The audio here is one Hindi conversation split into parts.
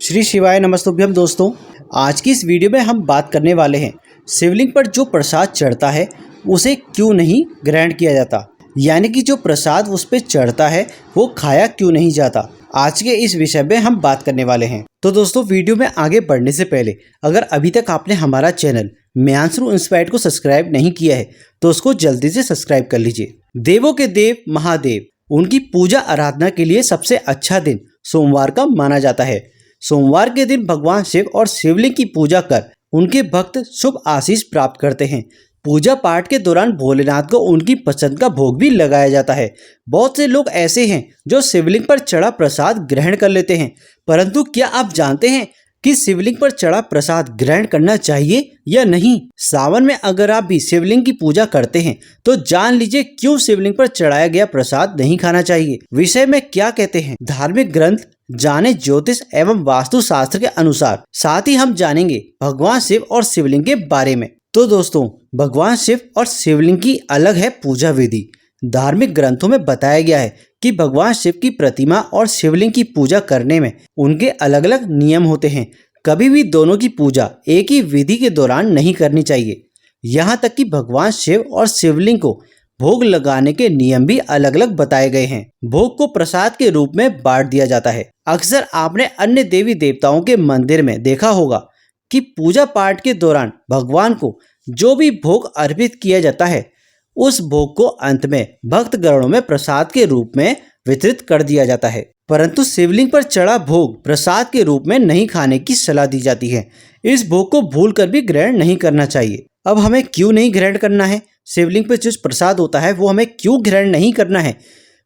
श्री शिवाय नमस्तुभ्यम दोस्तों। आज की इस वीडियो में हम बात करने वाले हैं शिवलिंग पर जो प्रसाद चढ़ता है उसे क्यों नहीं ग्रहण किया जाता, यानी कि जो प्रसाद उस पर चढ़ता है वो खाया क्यों नहीं जाता। आज के इस विषय में हम बात करने वाले हैं। तो दोस्तों, वीडियो में आगे बढ़ने से पहले अगर अभी तक आपने हमारा चैनल म्यांसरू इंस्पायर्ड को सब्सक्राइब नहीं किया है तो उसको जल्दी से सब्सक्राइब कर लीजिए। देवों के देव महादेव, उनकी पूजा आराधना के लिए सबसे अच्छा दिन सोमवार का माना जाता है। सोमवार के दिन भगवान शिव और शिवलिंग की पूजा कर उनके भक्त शुभ आशीष प्राप्त करते हैं। पूजा पाठ के दौरान भोलेनाथ को उनकी पसंद का भोग भी लगाया जाता है। बहुत से लोग ऐसे हैं जो शिवलिंग पर चढ़ा प्रसाद ग्रहण कर लेते हैं, परंतु क्या आप जानते हैं कि शिवलिंग पर चढ़ा प्रसाद ग्रहण करना चाहिए या नहीं? सावन में अगर आप भी शिवलिंग की पूजा करते हैं तो जान लीजिए क्यों शिवलिंग पर चढ़ाया गया प्रसाद नहीं खाना चाहिए। विषय में क्या कहते हैं धार्मिक ग्रंथ, जाने ज्योतिष एवं वास्तु शास्त्र के अनुसार। साथ ही हम जानेंगे भगवान शिव और शिवलिंग के बारे में। तो दोस्तों, भगवान शिव और शिवलिंग की अलग है पूजा विधि। धार्मिक ग्रंथों में बताया गया है कि भगवान शिव की प्रतिमा और शिवलिंग की पूजा करने में उनके अलग अलग नियम होते हैं। कभी भी दोनों की पूजा एक ही विधि के दौरान नहीं करनी चाहिए। यहाँ तक कि भगवान शिव और शिवलिंग को भोग लगाने के नियम भी अलग अलग बताए गए हैं। भोग को प्रसाद के रूप में बांट दिया जाता है। अक्सर आपने अन्य देवी देवताओं के मंदिर में देखा होगा कि पूजा पाठ के दौरान भगवान को जो भी भोग अर्पित किया जाता है उस भोग को अंत में भक्त गणों में प्रसाद के रूप में वितरित कर दिया जाता है, परंतु शिवलिंग पर चढ़ा भोग प्रसाद के रूप में नहीं खाने की सलाह दी जाती है। इस भोग को भूलकर भी ग्रहण नहीं करना चाहिए। अब हमें क्यों नहीं ग्रहण करना है, शिवलिंग पर जो प्रसाद होता है वो हमें क्यों ग्रहण नहीं करना है,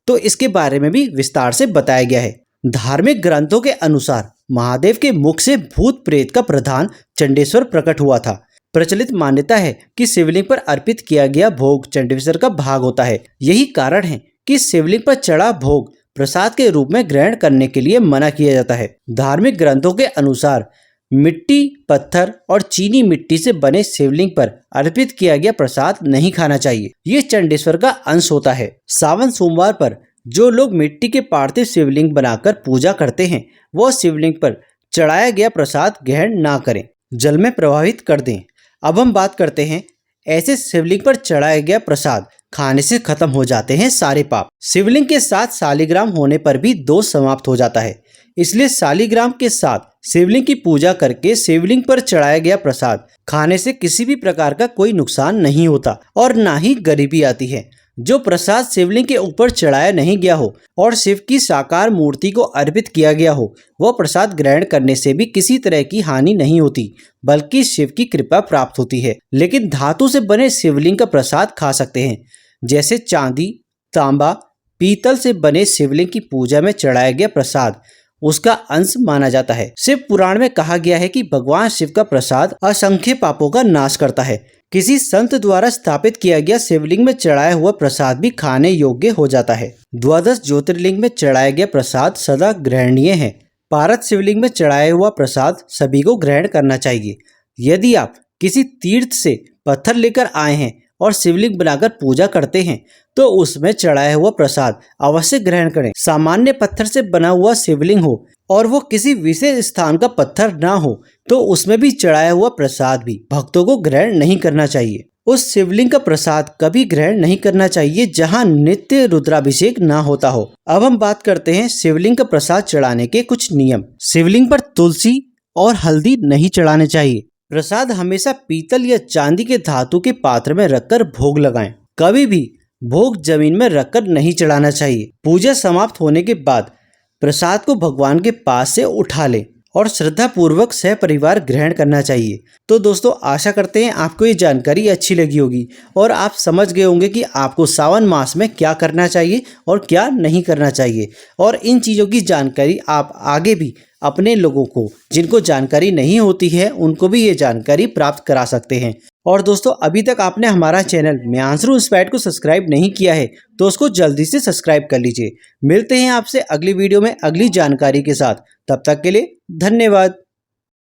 तो इसके बारे में भी विस्तार से बताया गया है। धार्मिक ग्रंथों के अनुसार महादेव के मुख से भूत प्रेत का प्रधान चंडेश्वर प्रकट हुआ था। प्रचलित मान्यता है कि शिवलिंग पर अर्पित किया गया भोग चंडेश्वर का भाग होता है। यही कारण है कि शिवलिंग पर चढ़ा भोग प्रसाद के रूप में ग्रहण करने के लिए मना किया जाता है। धार्मिक ग्रंथों के अनुसार मिट्टी, पत्थर और चीनी मिट्टी से बने शिवलिंग पर अर्पित किया गया प्रसाद नहीं खाना चाहिए। ये चंडेश्वर का अंश होता है। सावन सोमवार पर जो लोग मिट्टी के पार्थिव शिवलिंग बनाकर पूजा करते हैं वो शिवलिंग पर चढ़ाया गया प्रसाद ग्रहण ना करें, जल में प्रवाहित कर दें। अब हम बात करते हैं ऐसे शिवलिंग पर चढ़ाया गया प्रसाद खाने से खत्म हो जाते हैं सारे पाप। शिवलिंग के साथ शालिग्राम होने पर भी दोष समाप्त हो जाता है। इसलिए शालिग्राम के साथ शिवलिंग की पूजा करके शिवलिंग पर चढ़ाया गया प्रसाद खाने से किसी भी प्रकार का कोई नुकसान नहीं होता और ना ही गरीबी आती है। जो प्रसाद शिवलिंग के ऊपर चढ़ाया नहीं गया हो और शिव की साकार मूर्ति को अर्पित किया गया हो वह प्रसाद ग्रहण करने से भी किसी तरह की हानि नहीं होती, बल्कि शिव की कृपा प्राप्त होती है। लेकिन धातु से बने शिवलिंग का प्रसाद खा सकते हैं, जैसे चांदी, तांबा, पीतल से बने शिवलिंग की पूजा में चढ़ाया गया प्रसाद उसका अंश माना जाता है। शिव पुराण में कहा गया है कि भगवान शिव का प्रसाद असंख्य पापों का नाश करता है। किसी संत द्वारा स्थापित किया गया शिवलिंग में चढ़ाया हुआ प्रसाद भी खाने योग्य हो जाता है। द्वादश ज्योतिर्लिंग में चढ़ाया गया प्रसाद सदा ग्रहणीय है। पारद शिवलिंग में चढ़ाया हुआ प्रसाद सभी को ग्रहण करना चाहिए। यदि आप किसी तीर्थ से पत्थर लेकर आए हैं और शिवलिंग बनाकर पूजा करते हैं तो उसमें चढ़ाया हुआ प्रसाद अवश्य ग्रहण करें। सामान्य पत्थर से बना हुआ शिवलिंग हो और वो किसी विशेष स्थान का पत्थर ना हो तो उसमें भी चढ़ाया हुआ प्रसाद भी भक्तों को ग्रहण नहीं करना चाहिए। उस शिवलिंग का प्रसाद कभी ग्रहण नहीं करना चाहिए जहां नित्य रुद्राभिषेक ना होता हो। अब हम बात करते हैं शिवलिंग का प्रसाद चढ़ाने के कुछ नियम। शिवलिंग पर तुलसी और हल्दी नहीं चढ़ाने चाहिए। प्रसाद हमेशा पीतल या चांदी के धातु के पात्र में रखकर भोग लगाएं। कभी भी भोग जमीन में रखकर नहीं चढ़ाना चाहिए। पूजा समाप्त होने के बाद प्रसाद को भगवान के पास से उठा लें और श्रद्धा पूर्वक सह परिवार ग्रहण करना चाहिए। तो दोस्तों, आशा करते हैं आपको ये जानकारी अच्छी लगी होगी और आप समझ गए होंगे कि आपको सावन मास में क्या करना चाहिए और क्या नहीं करना चाहिए। और इन चीज़ों की जानकारी आप आगे भी अपने लोगों को जिनको जानकारी नहीं होती है उनको भी ये जानकारी प्राप्त करा सकते हैं। और दोस्तों, अभी तक आपने हमारा चैनल म्यांसरू इंस्पायर्ड को सब्सक्राइब नहीं किया है तो उसको जल्दी से सब्सक्राइब कर लीजिए। मिलते हैं आपसे अगली वीडियो में अगली जानकारी के साथ। तब तक के लिए धन्यवाद।